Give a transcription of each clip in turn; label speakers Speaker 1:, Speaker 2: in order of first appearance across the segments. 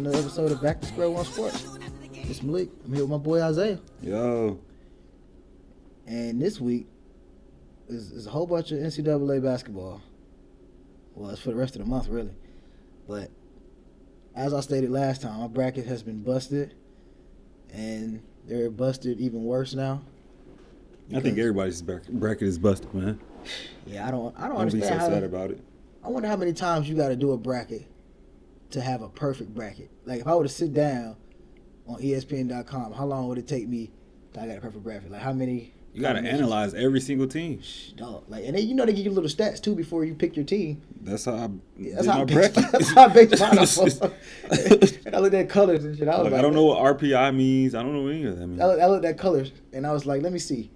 Speaker 1: another episode of Back to Square One Sports. It's Malik. I'm here with my boy Isaiah.
Speaker 2: Yo.
Speaker 1: And this week is a whole bunch of NCAA basketball. Well, it's for the rest of the month, really. But as I stated last time, my bracket has been busted. And they're busted even worse now.
Speaker 2: I think everybody's bracket is busted, man.
Speaker 1: Yeah, I don't
Speaker 2: Don't
Speaker 1: understand
Speaker 2: be so sad about it.
Speaker 1: I wonder how many times you got to do a bracket to have a perfect bracket. Like, if I were to sit down on ESPN.com, how long would it take me to I got a perfect bracket? Like, how many?
Speaker 2: You got to analyze every single team.
Speaker 1: Dog. Like, and then, they give you little stats, too, before you pick your team.
Speaker 2: That's how I
Speaker 1: That's how I baked mine up. And I looked at colors and shit. I was like,
Speaker 2: I don't know what RPI means. I don't know what any of that means.
Speaker 1: I looked at colors, and I was like, let me see.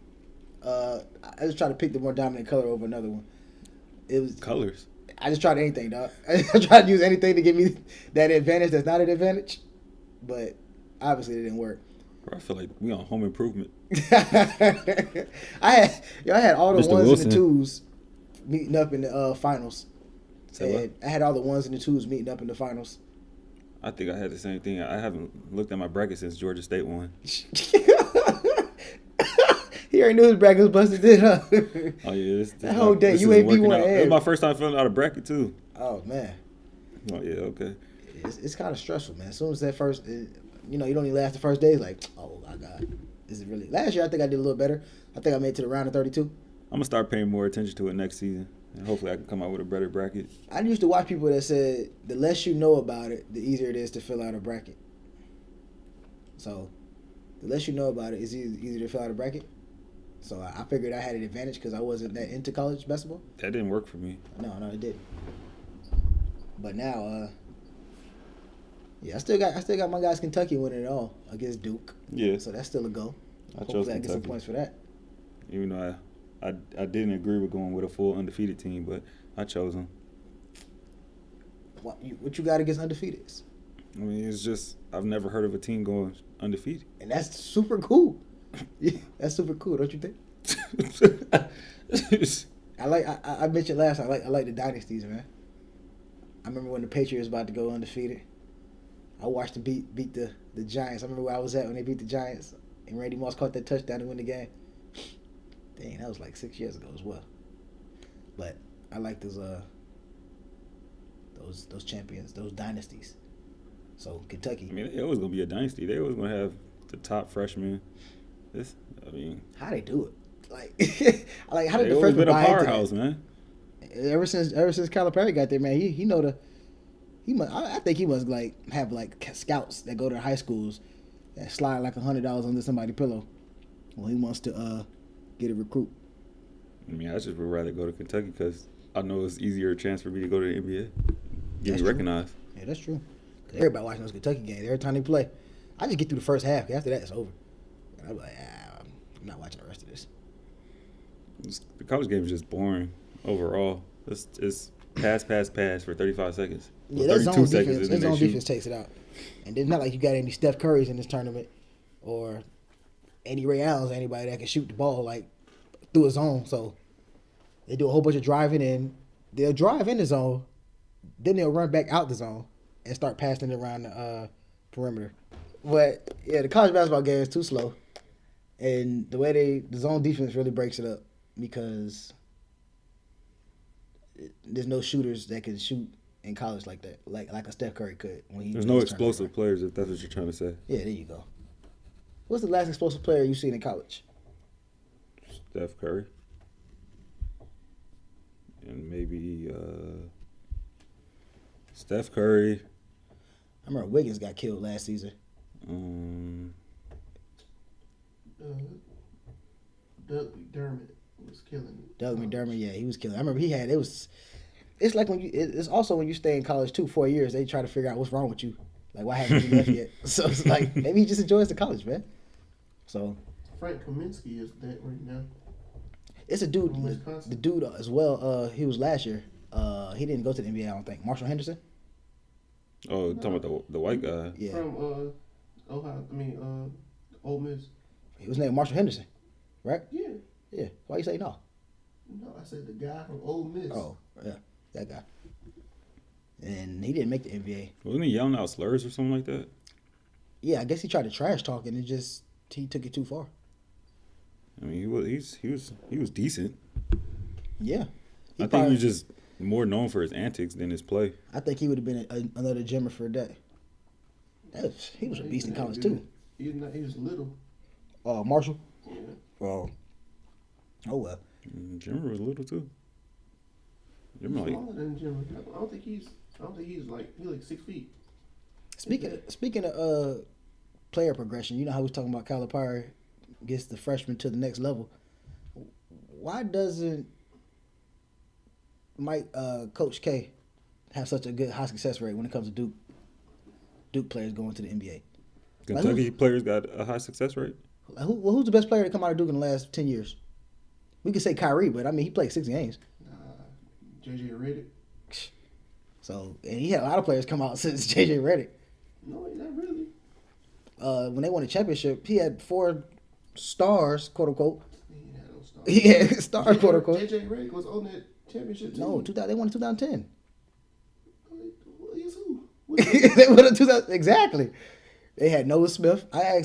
Speaker 1: I just tried to pick the more dominant color over another one. It was
Speaker 2: colors.
Speaker 1: I just tried anything, dog. I tried to use anything to give me that advantage that's not an advantage, but obviously it didn't work.
Speaker 2: Bro, I feel like we on Home Improvement.
Speaker 1: I had all the
Speaker 2: Mr.
Speaker 1: ones
Speaker 2: Wilson.
Speaker 1: and the twos meeting up in the finals.
Speaker 2: Say what?
Speaker 1: I had all the ones and the twos meeting up in the finals.
Speaker 2: I think I had the same thing. I haven't looked at my bracket since Georgia State won.
Speaker 1: He already knew his bracket was busted, did huh?
Speaker 2: Oh yeah,
Speaker 1: that whole day UAB won.
Speaker 2: It was my first time filling out a bracket too.
Speaker 1: Oh man.
Speaker 2: Oh yeah, okay.
Speaker 1: It's kind of stressful, man. As soon as that first, you don't even last the first day. It's like, oh my god, this is really. Last year I think I did a little better. I think I made it to the round of 32.
Speaker 2: I'm gonna start paying more attention to it next season, and hopefully I can come out with a better bracket.
Speaker 1: I used to watch people that said the less you know about it, the easier it is to fill out a bracket. So, the less you know about it, it's easier to fill out a bracket. So I figured I had an advantage because I wasn't that into college basketball.
Speaker 2: That didn't work for me.
Speaker 1: No, it didn't. But now, yeah, I still got my guys Kentucky winning it all against Duke.
Speaker 2: Yeah.
Speaker 1: So that's still a go.
Speaker 2: I chose
Speaker 1: Hopefully I get some
Speaker 2: Kentucky.
Speaker 1: points for that.
Speaker 2: Even though I didn't agree with going with a full undefeated team, but I chose them.
Speaker 1: What you got against undefeateds?
Speaker 2: I mean, it's just I've never heard of a team going undefeated.
Speaker 1: And that's super cool. Yeah, that's super cool, don't you think? I mentioned last time, I like the dynasties, man. I remember when the Patriots was about to go undefeated. I watched them beat the Giants. I remember where I was at when they beat the Giants, and Randy Moss caught that touchdown to win the game. Dang, that was like 6 years ago as well. But I like those champions, those dynasties. So Kentucky.
Speaker 2: I mean, it was gonna be a dynasty. They was gonna have the top freshmen.
Speaker 1: How they do it? Like how did the
Speaker 2: always
Speaker 1: freshmen
Speaker 2: been a
Speaker 1: buy into
Speaker 2: powerhouse,
Speaker 1: that?
Speaker 2: man.
Speaker 1: Ever since Calipari got there, man, he know I think he must have scouts that go to high schools that slide like $100 under somebody's pillow when he wants to get a recruit.
Speaker 2: I mean, I just would rather go to Kentucky because I know it's easier chance for me to go to the NBA, get me recognized.
Speaker 1: Yeah, that's true. 'Cause everybody watching those Kentucky games every time they play. I just get through the first half. After that, it's over. And I'm like, I'm not watching the rest of this.
Speaker 2: The college game is just boring overall. It's pass for 35 seconds.
Speaker 1: Yeah, that zone defense.
Speaker 2: and
Speaker 1: That
Speaker 2: then
Speaker 1: zone
Speaker 2: they shoot.
Speaker 1: defense takes it out. And it's not like you got any Steph Currys in this tournament, or any Ray Allens, anybody that can shoot the ball through a zone. So they do a whole bunch of driving in. They'll drive in the zone, then they'll run back out the zone and start passing it around the perimeter. But yeah, the college basketball game is too slow, and the way the zone defense really breaks it up because there's no shooters that can shoot in college like that, like a Steph Curry could.
Speaker 2: There's no explosive players, if that's what you're trying to say.
Speaker 1: Yeah, there you go. What's the last explosive player you've seen in college?
Speaker 2: Steph Curry. And maybe Steph Curry.
Speaker 1: I remember Wiggins got killed last season.
Speaker 3: Doug McDermott was killing it.
Speaker 1: Doug McDermott, yeah, he was killing. I remember it's like it's also when you stay in college too, 4 years, they try to figure out what's wrong with you. Like, why haven't you left yet? So it's like, maybe he just enjoys the college, man. So
Speaker 3: Frank Kaminsky is that right now.
Speaker 1: it's a dude,
Speaker 3: From Wisconsin.
Speaker 1: the dude as well, he was last year. He didn't go to the NBA, I don't think. Marshall Henderson?
Speaker 2: Oh, talking about the white guy.
Speaker 1: Yeah.
Speaker 3: From Ole Miss.
Speaker 1: He was named Marshall Henderson, right?
Speaker 3: Yeah.
Speaker 1: Yeah. Why you say no?
Speaker 3: No, I said the guy from Ole Miss.
Speaker 1: Oh, yeah, that guy. And he didn't make the NBA.
Speaker 2: Wasn't he yelling out slurs or something like that?
Speaker 1: Yeah, I guess he tried to trash talk and he took it too far.
Speaker 2: I mean, he was decent.
Speaker 1: Yeah.
Speaker 2: I think he was just more known for his antics than his play.
Speaker 1: I think he would have been another Jimmer for a day. He was a beast in college too.
Speaker 3: He was little.
Speaker 1: Marshall.
Speaker 3: Yeah.
Speaker 1: Oh well.
Speaker 2: Jimmer was little too.
Speaker 3: He's smaller than Jimmer. I don't think he's like 6 feet.
Speaker 1: Speaking of player progression, you know how we was talking about Calipari gets the freshman to the next level. Why doesn't Coach K have such a good high success rate when it comes to Duke players going to the NBA?
Speaker 2: Kentucky players got a high success rate.
Speaker 1: Who's the best player to come out of Duke in the last 10 years? We could say Kyrie, but I mean he played 6 games.
Speaker 3: JJ Redick.
Speaker 1: So and he had a lot of players come out since JJ Redick.
Speaker 3: No, not really.
Speaker 1: When they won the championship, he had 4 stars, quote unquote.
Speaker 3: He had no stars.
Speaker 1: Yeah, stars, quote unquote.
Speaker 3: JJ Redick was on that championship team.
Speaker 1: No, they won in 2010.
Speaker 3: He's who?
Speaker 1: They won in 2000 exactly. They had Noah Smith. I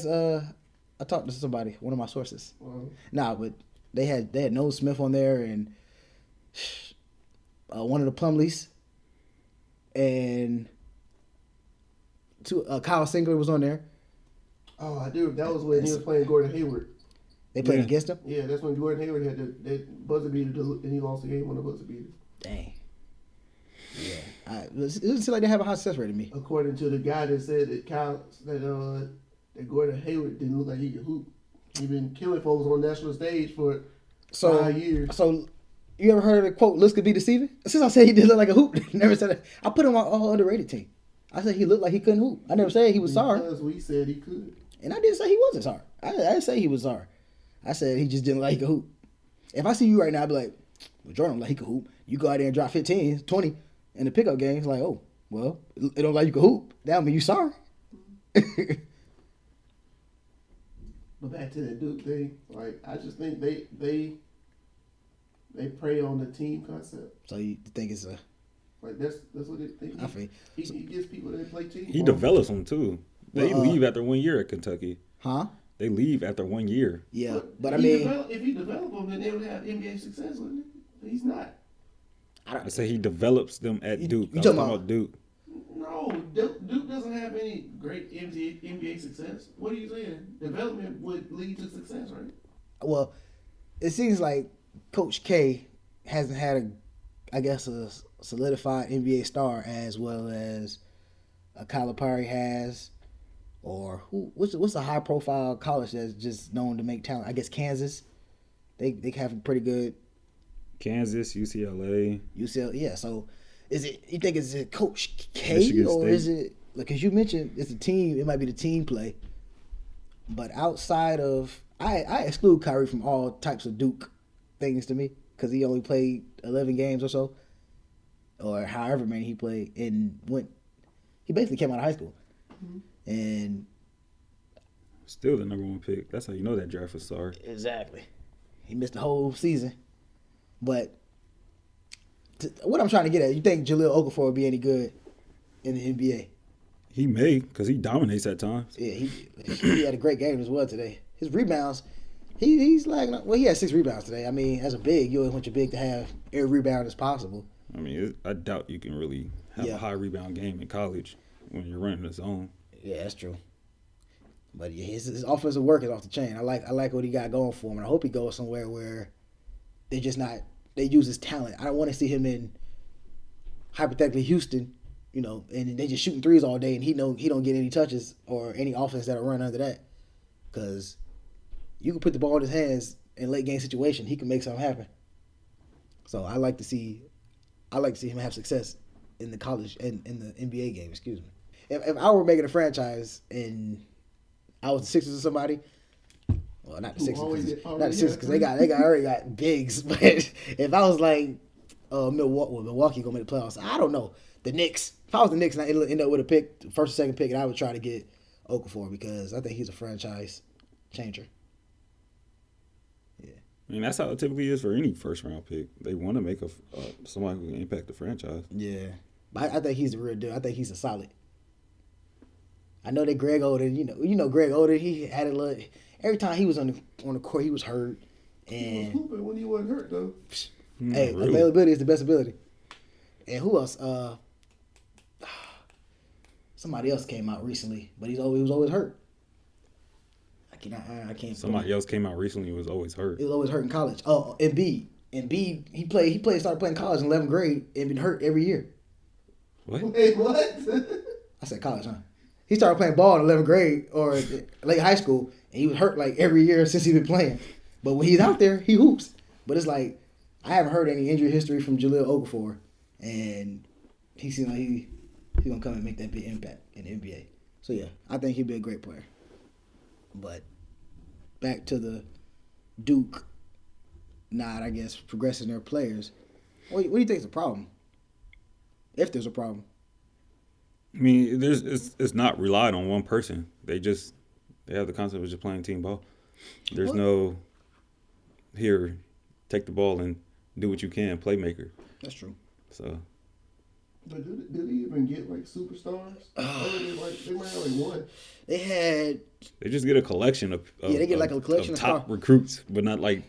Speaker 1: talked to somebody, one of my sources. But they had Noah Smith on there and one of the Plumleys and Kyle Singler was on there.
Speaker 3: Oh, I do. That was when he was playing Gordon Hayward.
Speaker 1: They played against him?
Speaker 3: Yeah, that's when Gordon Hayward had that buzzer beater and he lost the game on the buzzer beater.
Speaker 1: Dang. Yeah. It doesn't seem like they have a high success rate to me.
Speaker 3: According to the guy that said that Gordon Hayward didn't look like he could hoop. He been killing folks on national stage for 5 years.
Speaker 1: So you ever heard of the quote, looks could be deceiving? Since I said he did look like a hoop, never said that. I put him on all underrated team. I said he looked like he couldn't hoop. I never said he was sorry.
Speaker 3: Because we said he could.
Speaker 1: And I didn't say he wasn't sorry. I didn't say he was sorry. I said he just didn't like he could hoop. If I see you right now, I'd be like, well, Jordan like he could hoop. You go out there and drop 15, 20 in the pickup games, like, oh, well, it don't like you could hoop. That don't mean you sorry.
Speaker 3: But back to the Duke thing, like I just think they prey on the team concept.
Speaker 1: So you think it's a
Speaker 3: like that's what they think.
Speaker 1: I feel.
Speaker 3: He gets people that play team.
Speaker 2: He develops them too. They
Speaker 1: Well,
Speaker 2: leave after 1 year at Kentucky.
Speaker 1: Huh?
Speaker 2: They leave after 1 year.
Speaker 1: Yeah, but I mean,
Speaker 3: if he developed them, then they would have NBA success, wouldn't it? He's not.
Speaker 2: I say he develops them at Duke.
Speaker 1: You
Speaker 2: I was
Speaker 1: talking
Speaker 2: talking about Duke.
Speaker 3: No, Duke doesn't have any great NBA success. What are you saying? Development would lead to success, right?
Speaker 1: well, it seems like Coach K hasn't had a solidified NBA star as well as a Calipari has, or what's a high profile college that's just known to make talent? I guess Kansas. They have a pretty good.
Speaker 2: Kansas, UCLA.
Speaker 1: Yeah. So is it Coach K
Speaker 2: Michigan
Speaker 1: or
Speaker 2: State.
Speaker 1: is it because you mentioned it's a team? It might be the team play, but outside of I exclude Kyrie from all types of Duke things to me because he only played 11 games or so, or however many he played and he basically came out of high school, and
Speaker 2: Still the number 1 pick. That's how you know that draft was sorry.
Speaker 1: exactly he missed the whole season. But what I'm trying to get at, you think Jahlil Okafor would be any good in the NBA?
Speaker 2: He may, because he dominates at times.
Speaker 1: Yeah, he had a great game as well today. His rebounds, he's lagging. Well, he had 6 rebounds today. I mean, as a big, you always want your big to have every rebound as possible.
Speaker 2: I mean, I doubt you can really have a high rebound game in college when you're running the zone.
Speaker 1: Yeah, that's true. But yeah, his offensive work is off the chain. I like what he got going for him, and I hope he goes somewhere where they use his talent. I don't want to see him in hypothetically Houston, and they just shooting threes all day, and he don't get any touches or any offense that'll run under that. Because you can put the ball in his hands in late game situation, he can make something happen. So I like to see him have success in the college and in the NBA game. Excuse me. If I were making a franchise and I was the Sixers or somebody. Well, not the Sixers, because they already got bigs. But if I was like Milwaukee gonna make the playoffs, I don't know. The Knicks. If I was the Knicks and I end up with a pick, first or second pick, and I would try to get Okafor because I think he's a franchise changer. Yeah.
Speaker 2: I mean, that's how it typically is for any first round pick. They want to make somebody who can impact the franchise.
Speaker 1: Yeah. But I think he's the real deal. I think he's a solid. I know that Greg Oden, you know Greg Oden, he had a little. Every time he was on the court, he was hurt.
Speaker 3: He was
Speaker 1: And
Speaker 3: hooping when he wasn't hurt though.
Speaker 1: hey,
Speaker 2: really?
Speaker 1: availability is the best ability. And who else? Somebody else came out recently, but he was always hurt. I can't.
Speaker 2: Somebody else came out recently who was always hurt.
Speaker 1: He was always hurt in college. Oh, Embiid. Embiid, he started playing college in 11th grade and been hurt every year.
Speaker 2: What?
Speaker 3: Wait, what?
Speaker 1: I said college, huh? He started playing ball in 11th grade or late high school, and he was hurt like every year since he's been playing. But when he's out there, he hoops. But it's like, I haven't heard any injury history from Jahlil Okafor, and he seems like he's going to come and make that big impact in the NBA. So, yeah, I think he'd be a great player. But back to the Duke, I guess, progressing their players. What do you think is the problem? If there's a problem.
Speaker 2: I mean, it's not relied on one person. They have the concept of just playing team ball. There's no here, take the ball and do what you can, playmaker.
Speaker 1: That's true.
Speaker 2: So.
Speaker 3: But did they even get like superstars? They might have like one.
Speaker 1: They
Speaker 2: just get a collection of
Speaker 1: they get like a collection
Speaker 2: of top
Speaker 1: stars.
Speaker 2: recruits, but not like.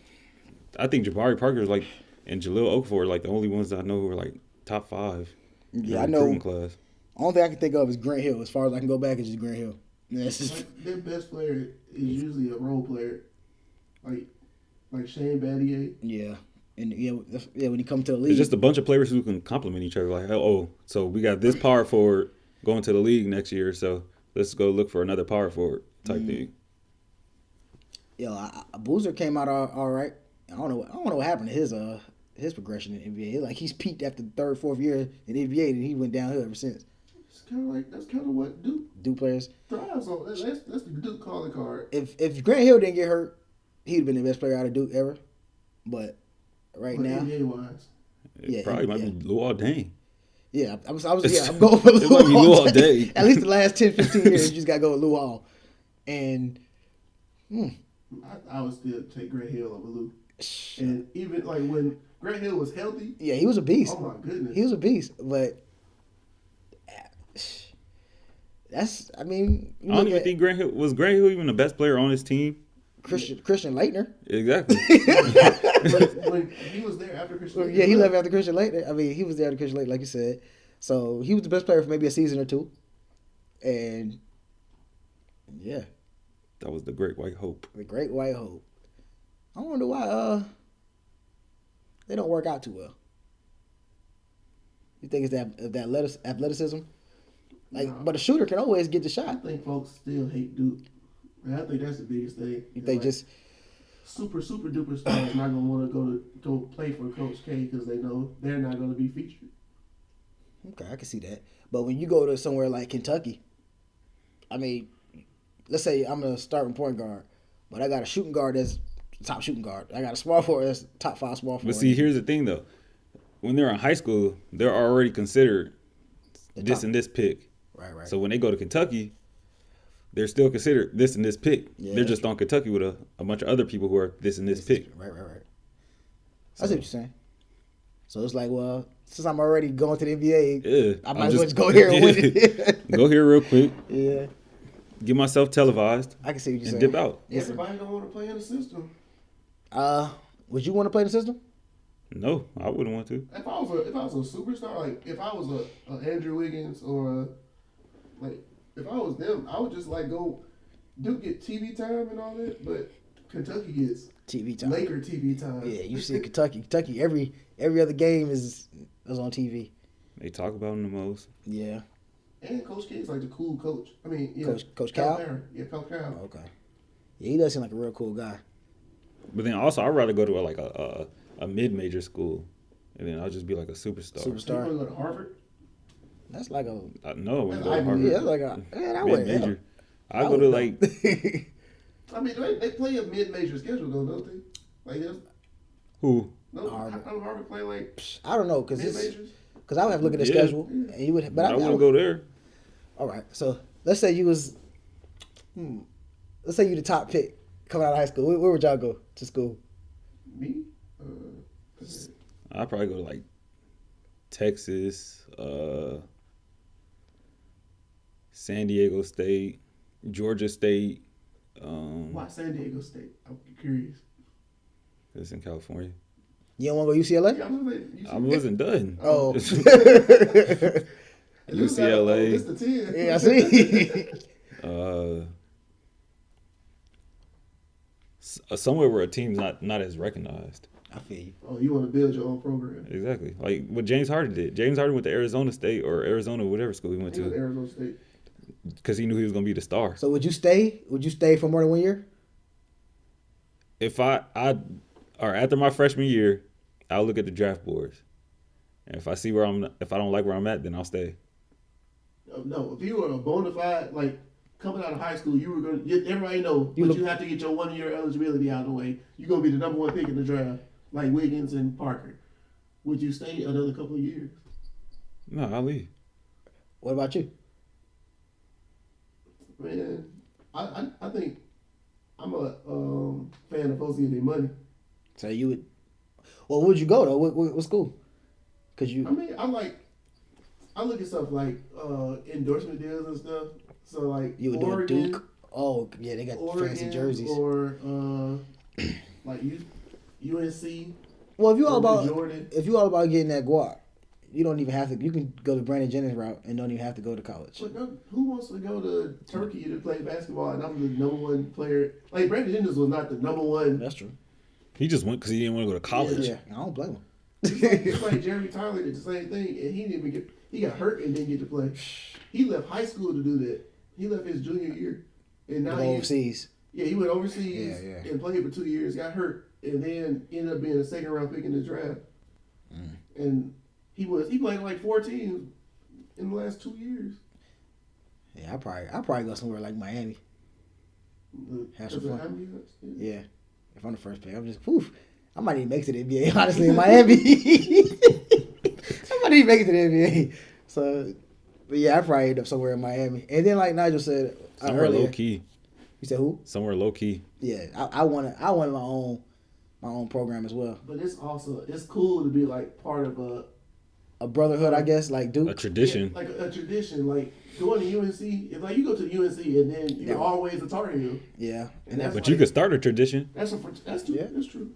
Speaker 2: I think Jabari Parker is like and Jahlil Okafor are like the only ones that I know who are like top 5.
Speaker 1: Yeah, I
Speaker 2: in the
Speaker 1: know.
Speaker 2: recruiting class.
Speaker 1: Only thing I can think of is Grant Hill. As far as I can go back, is just Grant Hill.
Speaker 3: Their best player is usually a role player, like Shane Battier.
Speaker 1: Yeah, and when he comes to the league,
Speaker 2: It's just a bunch of players who can complement each other. Like, so we got this power forward going to the league next year, so let's go look for another power forward type thing.
Speaker 1: Boozer came out all right. I don't know what happened to his progression in the NBA. Like he's peaked after the 3rd, 4th year in the NBA, and he went downhill ever since.
Speaker 3: That's kind of what
Speaker 1: Duke players
Speaker 3: thrives on. That's the Duke calling card.
Speaker 1: If Grant Hill didn't get hurt, he'd have been the best player out of Duke ever. But now,
Speaker 3: NBA wise,
Speaker 2: It probably might be Luol Deng.
Speaker 1: Yeah, I'm going for Luol.
Speaker 2: It might be Luol Deng.
Speaker 1: At least the last 10, 15 years, you just got to go with Luol. And
Speaker 3: I would still take Grant Hill over Luke. And even like when Grant Hill was healthy,
Speaker 1: yeah, he was a beast.
Speaker 3: Oh my goodness,
Speaker 1: he was a beast. But that's, I mean,
Speaker 2: I don't even think Grant Hill even the best player on his team.
Speaker 1: Christian Laettner.
Speaker 2: Exactly.
Speaker 3: when he was there after Christian Laettner.
Speaker 1: Yeah, he left after Christian Laettner. I mean, he was there after Christian Laettner, like you said. So he was the best player for maybe a season or two. And yeah,
Speaker 2: that was the Great White Hope.
Speaker 1: The Great White Hope. I wonder why they don't work out too well. You think it's that athleticism? But a shooter can always get the shot.
Speaker 3: I think folks still hate Duke. And I think that's the biggest thing.
Speaker 1: You think just
Speaker 3: super duper stars not gonna want to go play for Coach K because they know they're not gonna be featured.
Speaker 1: Okay, I can see that. But when you go to somewhere like Kentucky, I mean, let's say I'm a starting point guard, but I got a shooting guard that's top shooting guard. I got a small forward that's top 5 small forward.
Speaker 2: But see, here's the thing though. When they're in high school, they're already considered this and this pick.
Speaker 1: Right.
Speaker 2: So when they go to Kentucky, they're still considered this and this pick.
Speaker 1: Yeah,
Speaker 2: they're just on Kentucky with a bunch of other people who are this and this pick.
Speaker 1: Right. I see what you're saying. So it's like, well, since I'm already going to the NBA, I might as well just go here and win it.
Speaker 2: Go here real quick.
Speaker 1: Yeah.
Speaker 2: Get myself televised.
Speaker 1: I can see what you're
Speaker 2: and
Speaker 1: saying.
Speaker 2: dip out.
Speaker 3: Everybody don't want to play in the system.
Speaker 1: Would you want to play in the system?
Speaker 2: No, I wouldn't want to.
Speaker 3: If I was a superstar, like if I was a Andrew Wiggins or if I was them, I would just go get TV time and all that, but Kentucky gets
Speaker 1: TV time.
Speaker 3: Laker TV time.
Speaker 1: Yeah, you see Kentucky every other game is on TV.
Speaker 2: They talk about him the most.
Speaker 1: Yeah.
Speaker 3: And Coach K is like the cool coach. I mean, yeah,
Speaker 1: Coach Cal?
Speaker 3: Yeah, Coach Cal.
Speaker 1: Okay. Yeah, he does seem like a real cool guy.
Speaker 2: But then also, I'd rather go to a mid-major school, and then I'll just be like a superstar.
Speaker 3: So you want to go to Harvard?
Speaker 1: That's like a...
Speaker 2: No, I wouldn't go to
Speaker 3: Ivy
Speaker 2: Harvard.
Speaker 3: League.
Speaker 1: Yeah, that's like a... Man, I wouldn't...
Speaker 2: Mid-major. I go to like...
Speaker 3: I mean, they play a mid-major schedule though, don't they? Like this?
Speaker 2: Who?
Speaker 3: No,
Speaker 1: Harvard.
Speaker 3: Harvard play like
Speaker 1: I don't know, because
Speaker 3: mid-majors?
Speaker 1: I would have to look at the schedule. And you would, but
Speaker 2: I wouldn't go there.
Speaker 1: All right, so let's say you was... let's say you the top pick coming out of high school. Where would y'all go to school?
Speaker 3: Me?
Speaker 2: I'd probably go to like Texas, San Diego State, Georgia State.
Speaker 3: Why San Diego State? I'm curious.
Speaker 2: It's in California.
Speaker 1: You don't want to go UCLA?
Speaker 3: Yeah,
Speaker 2: I wasn't done.
Speaker 1: Oh.
Speaker 2: UCLA.
Speaker 3: It's the 10.
Speaker 1: Yeah, I see.
Speaker 2: Somewhere where a team's not as recognized.
Speaker 1: I feel you.
Speaker 3: Oh, you want to build your own program?
Speaker 2: Exactly. Like what James Harden did. James Harden went to Arizona State or Arizona, whatever school he went
Speaker 3: He went to
Speaker 2: to,
Speaker 3: Arizona State.
Speaker 2: because he knew he was going to be the star.
Speaker 1: So would you stay? Would you stay for more than 1 year?
Speaker 2: If after my freshman year, I'll look at the draft boards. And if I see if I don't like where I'm at, then I'll stay.
Speaker 3: No, if you were a bona fide, like, coming out of high school, you were going to, everybody know, you have to get your 1 year eligibility out of the way. You're going to be the number 1 pick in the draft, like Wiggins and Parker. Would you stay another couple of years?
Speaker 2: No, I'll leave.
Speaker 1: What about you?
Speaker 3: Man, I think I'm a fan of folks getting their money.
Speaker 1: So you would. Well, where'd you go though? What school? Cause you.
Speaker 3: I mean, I look at stuff like endorsement deals and stuff. So like
Speaker 1: You would
Speaker 3: Oregon,
Speaker 1: do a Duke. Oh yeah, they got fancy jerseys.
Speaker 3: Or like UNC.
Speaker 1: Well, if you all
Speaker 3: or
Speaker 1: about
Speaker 3: Jordan.
Speaker 1: if you all about getting that guap, you don't even have to. You can go the Brandon Jennings route and don't even have to go to college.
Speaker 3: But no, who wants to go to Turkey to play basketball? And I'm the number 1 player. Like Brandon Jennings was not the number 1.
Speaker 1: That's true.
Speaker 2: He just went because he didn't want to go to college.
Speaker 1: Yeah, I don't blame him.
Speaker 3: It's like Jeremy Tyler did the same thing, and he didn't even get. He got hurt and didn't get to play. He left high school to do that. He left his junior year, and now
Speaker 1: overseas.
Speaker 3: Yeah, he went overseas
Speaker 1: Yeah.
Speaker 3: and played for 2 years. Got hurt, and then ended up being a second round pick in the draft. And he played like 4 teams in the last 2 years.
Speaker 1: Yeah, I probably go somewhere like Miami. Have some fun. Yeah, if I'm the first pick, I'm just poof. I might even make it to the NBA, honestly, in Miami. I might even make it to the NBA. So, but yeah, I probably end up somewhere in Miami. And then, like Nigel said
Speaker 2: Somewhere
Speaker 1: earlier,
Speaker 2: low key.
Speaker 1: You said who?
Speaker 2: Somewhere low key.
Speaker 1: Yeah, I wanted my own program as well.
Speaker 3: But it's cool to be like part of
Speaker 1: a brotherhood, I guess, like Duke.
Speaker 2: A tradition.
Speaker 3: Yeah, like a tradition, like going to UNC. If like you go to UNC and then you're always a Tar Heel.
Speaker 1: Yeah,
Speaker 3: and that's
Speaker 2: But
Speaker 3: like,
Speaker 2: you could start a tradition.
Speaker 3: That's true.
Speaker 1: Yeah.
Speaker 3: That's true.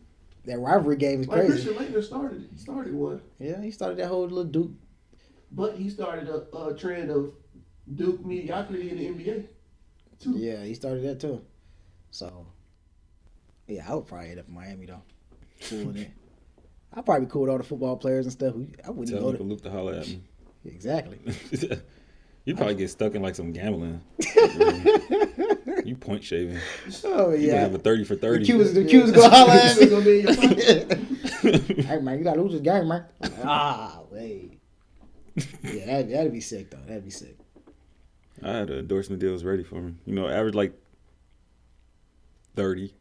Speaker 1: That rivalry game is
Speaker 3: Like
Speaker 1: crazy.
Speaker 3: Christian Laettner started one.
Speaker 1: Yeah, he started that whole little Duke.
Speaker 3: But he started a trend of Duke mediocrity in the NBA too.
Speaker 1: Yeah, he started that too. So, yeah, I would probably end up in Miami though. Cool with it. I'd probably be cool with all the football players and stuff. I wouldn't
Speaker 2: Tell
Speaker 1: go
Speaker 2: Uncle Luke to holler at me.
Speaker 1: Exactly.
Speaker 2: You probably get stuck in like some gambling. You point shaving.
Speaker 1: Oh
Speaker 2: You
Speaker 1: yeah.
Speaker 2: have a 30 for 30.
Speaker 1: The Q's gonna holler at
Speaker 3: It's gonna be in your pocket.
Speaker 1: me. Hey man, you gotta lose this game, man. Wait. Yeah, that'd be sick though. That'd be sick.
Speaker 2: I had endorsement deals ready for me. You know, average like 30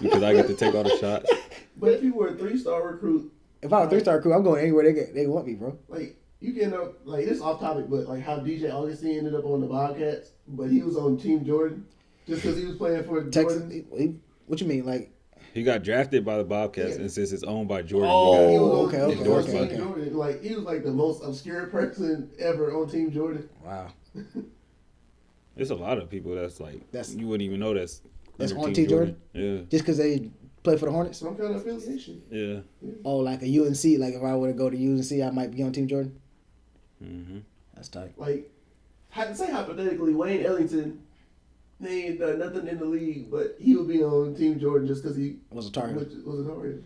Speaker 2: because I get to take all the shots.
Speaker 3: But if you were a 3-star recruit,
Speaker 1: If I was a 3-star crew, I'm going anywhere they want me, bro.
Speaker 3: like you can end up like this off topic, but like how DJ Augustine ended up on the Bobcats, but he was on Team Jordan just because he was playing for
Speaker 1: Texas.
Speaker 3: Jordan.
Speaker 1: What you mean, like?
Speaker 2: He got drafted by the Bobcats, and since it's owned by Jordan,
Speaker 1: Oh,
Speaker 3: He was on-
Speaker 1: okay,
Speaker 3: he was on
Speaker 1: okay.
Speaker 3: Team Jordan. Like he was like the most obscure person ever on Team Jordan.
Speaker 1: Wow.
Speaker 2: there's a lot of people that's you wouldn't even know that's under
Speaker 1: on Team Jordan?
Speaker 2: Yeah,
Speaker 1: Just because they play for the Hornets?
Speaker 3: Some kind of affiliation.
Speaker 2: yeah.
Speaker 1: Oh, like a UNC. Like if I were to go to UNC, I might be on Team Jordan.
Speaker 2: Mm-hmm.
Speaker 1: That's tight.
Speaker 3: Like, say hypothetically, Wayne Ellington, he ain't done nothing in the league, but he would be on Team Jordan just because he
Speaker 1: Was a Tar Heel.
Speaker 3: was a Tar Heel.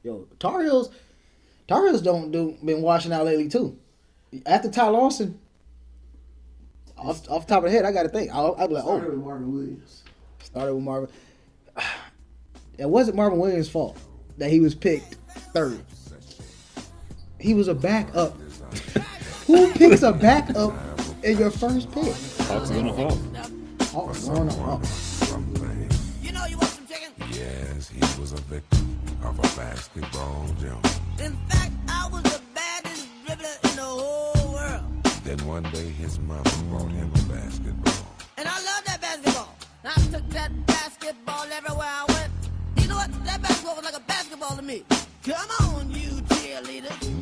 Speaker 1: Yo, Tar Heels been washing out lately too. After Ty Lawson, off the top of the head, I got to think. I'd be like,
Speaker 3: Started with Marvin Williams.
Speaker 1: Started with Marvin. It wasn't Marvin Williams' fault that he was picked third. He was a backup. Who picks a backup in your first pick?
Speaker 2: Hawks gonna Hawk.
Speaker 1: Hawks going to Hawk.
Speaker 4: You know you want some chicken?
Speaker 5: Yes, he was a victim of a basketball jump.
Speaker 4: In fact, I was the baddest dribbler in the whole world.
Speaker 5: Then one day his mama brought him a basketball.
Speaker 4: And I love that basketball. I took that basketball everywhere I went. You know what? That basketball was like a basketball to me. Come on, you cheerleaders.